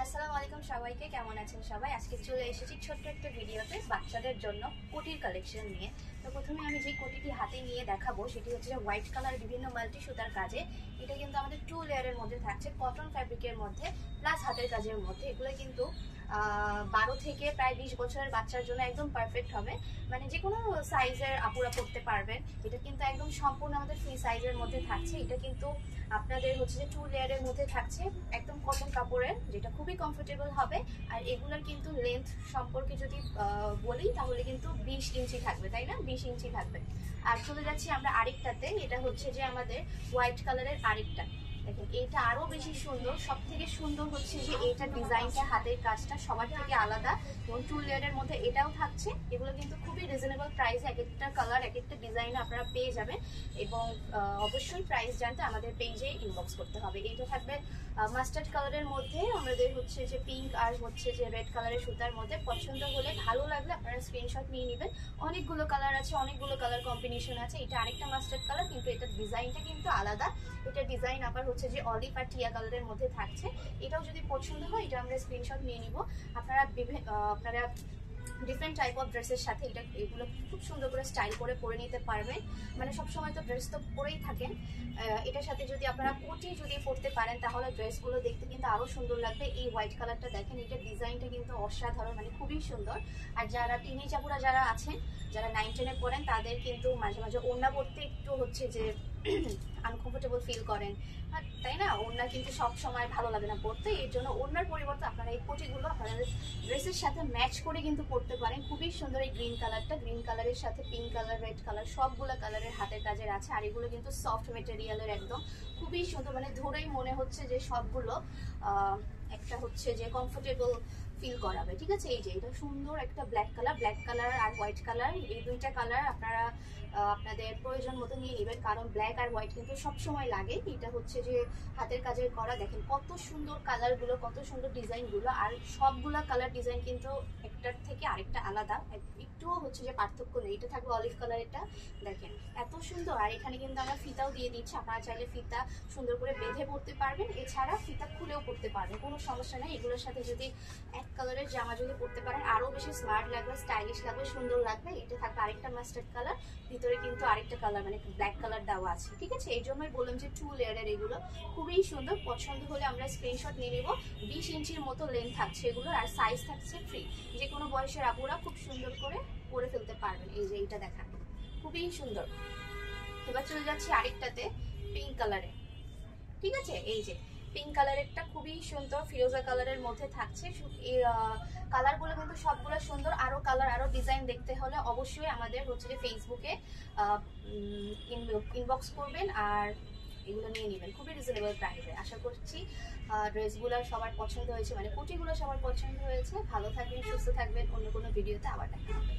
আসসালামু আলাইকুম সবাইকে, কেমন আছেন সবাই? আজকে চলে এসেছি ছোট্ট একটা ভিডিওতে বাচ্চাদের জন্য কোটির কালেকশন নিয়ে। তো প্রথমে আমি যে কোটিটি হাতে নিয়ে দেখাবো সেটি হচ্ছে হোয়াইট কালার বিভিন্ন মাল্টি সুতার কাজে। এটা কিন্তু আমাদের 2 লেয়ারের মধ্যে থাকছে, কটন ফ্যাব্রিকের মধ্যে প্লাস হাতের কাজের মধ্যে। এগুলো কিন্তু 12 থেকে প্রায় 20 বছরের বাচ্চার জন্য একদম পারফেক্ট হবে, মানে যে কোনো সাইজের আপুরা পড়তে পারবেন। এটা কিন্তু একদম সম্পূর্ণ আমাদের ফ্রি সাইজের মধ্যে থাকছে। এটা কিন্তু আপনাদের হচ্ছে যে 2 লেয়ারের মধ্যে থাকছে, একদম কটন কাপড়ের, যেটা খুবই কমফোর্টেবল হবে। আর এগুলোর কিন্তু লেন্থ সম্পর্কে যদি বলি তাহলে কিন্তু 20 ইঞ্চি থাকবে, তাই না? 20 ইঞ্চি থাকবে। আর চলে যাচ্ছি আমরা আরেকটাতে, এটা হচ্ছে যে আমাদের হোয়াইট কালারের আরেকটা। দেখেন এটা আরো বেশি সুন্দর। সব থেকে সুন্দর হচ্ছে যে এটা ডিজাইনটা, হাতের কাজটা সবার থেকে আলাদা এবং 2 লেয়ারের মধ্যে এটাও থাকছে। এগুলো কিন্তু খুবই রিজনেবল প্রাইসে এক একটা কালার এক একটা ডিজাইন আপনারা পেয়ে যাবেন। এবং অবশ্যই প্রাইস জানতে আমাদের পেজে ইনবক্স করতে হবে। এটা থাকবে মাস্টার্ড কালারের মধ্যে, আমাদের হচ্ছে যে পিঙ্ক আর হচ্ছে যে রেড কালারের সুতার মধ্যে। পছন্দ হলে, ভালো লাগলে আপনারা স্ক্রিনশট নিয়ে নেবেন। অনেকগুলো কালার আছে, অনেকগুলো কালার কম্বিনেশন আছে। এটা আরেকটা মাস্টার্ড কালার, কিন্তু এটার ডিজাইনটা কিন্তু আলাদা। এটা ডিজাইন আবার হচ্ছে যে অলিভ আর টিয়া কালারের মধ্যে থাকছে। এটাও যদি পছন্দ হয় এটা আমরা স্ক্রিনশট নিয়ে নিব। আপনারা ডিফারেন্ট টাইপ অফ ড্রেসের সাথে এগুলো খুব সুন্দর করে স্টাইল করে পরে নিতে পারবেন। মানে সবসময় তো ড্রেস তো পরেই থাকেন, এটার সাথে যদি আপনারা কোটি যদি পরতে পারেন তাহলে ড্রেসগুলো দেখতে কিন্তু আরো সুন্দর লাগবে। এই হোয়াইট কালারটা দেখেন, এটার ডিজাইনটা কিন্তু অসাধারণ, মানে খুবই সুন্দর। আর যারা টিনেজ আপুরা যারা আছেন, যারা 9-10-এ পড়েন, তাদের কিন্তু মাঝে মাঝে ওড়না পরতে একটু হচ্ছে যে আনকমফোর্টেবল ফিল করেন, তাই না? ওড়না কিন্তু সব সময় ভালো লাগে না পরতে। এর জন্য ওড়নার পরিবর্তে আপনারা এই কোটিগুলো আপনাদের ড্রেসের সাথে ম্যাচ করে কিন্তু পরতে পারেন। খুবই সুন্দর এই গ্রিন কালারটা, গ্রিন কালারের সাথে পিঙ্ক কালার, রেড কালার, সবগুলো কালারের হাতের কাজের আছে। আর এগুলো কিন্তু সফট মেটেরিয়ালের, একদম খুবই সুন্দর, মানে ধরেই মনে হচ্ছে যে সবগুলো একটা হচ্ছে যে কমফোর্টেবল ফিল করাবে। ঠিক আছে, এই যে এটা সুন্দর একটা ব্ল্যাক কালার আর হোয়াইট কালার, এই দুইটা কালার আপনারা আপনাদের প্রয়োজন মতো নিয়ে নেবেন, কারণ ব্ল্যাক আর হোয়াইট কিন্তু সবসময় লাগে। এটা হচ্ছে যে হাতের কাজের করা, দেখেন কত সুন্দর কালারগুলো, কত সুন্দর ডিজাইনগুলো। আর সবগুলা কালার ডিজাইন কিন্তু একটার থেকে আরেকটা আলাদা, একটুও হচ্ছে যে পার্থক্য নেই। এটা থাকবে অলিভ কালার, এটা দেখেন এত সুন্দর। আর এখানে কিন্তু আমরা ফিতাও দিয়ে দিচ্ছি, আপনারা চাইলে ফিতা সুন্দর করে বেঁধে পড়তে পারবেন, এছাড়া ফিতা খুলেও পড়তে পারবেন, কোনো সমস্যা নেই। এগুলোর সাথে যদি এক কালারের জামা যদি পরতে পারেন আরো বেশি স্মার্ট লাগবে, স্টাইলিশ লাগবে, সুন্দর লাগবে। এটা থাকবে আরেকটা মাস্টার্ড কালার, ভিতরে কিন্তু আরেকটা কালার মানে ব্ল্যাক কালার দেওয়া আছে। ঠিক আছে, এই জন্যই বললাম যে 2 লেয়ারের এগুলো খুবই সুন্দর। পছন্দ হলে আমরা স্ক্রিনশট নিয়ে নেব। 20 ইঞ্চির মতো লেন্থ থাকছে এগুলো, আর সাইজ থাকছে ফ্রি। যে কোনো বয়সের আপুরা খুব সুন্দর করে পরে ফেলতে পারবেন। এই যে এইটা দেখান, খুবই সুন্দর। এবার চলে যাচ্ছি আরেকটাতে, পিঙ্ক কালারে। ঠিক আছে, এই যে পিঙ্ক কালারেরটা খুবই সুন্দর, ফিরোজা কালারের মধ্যে থাকছে। এই কালারগুলো কিন্তু সবগুলো সুন্দর। আরো কালার, আরো ডিজাইন দেখতে হলে অবশ্যই আমাদের হচ্ছে যে ফেসবুকে ইনবক্স করবেন আর এগুলো নিয়ে নেবেন খুবই রিজনেবল প্রাইসে। আশা করছি ড্রেসগুলো সবার পছন্দ হয়েছে, মানে কোটিগুলো সবার পছন্দ হয়েছে। ভালো থাকবেন, সুস্থ থাকবেন। অন্য কোনো ভিডিওতে আবার দেখা হবে।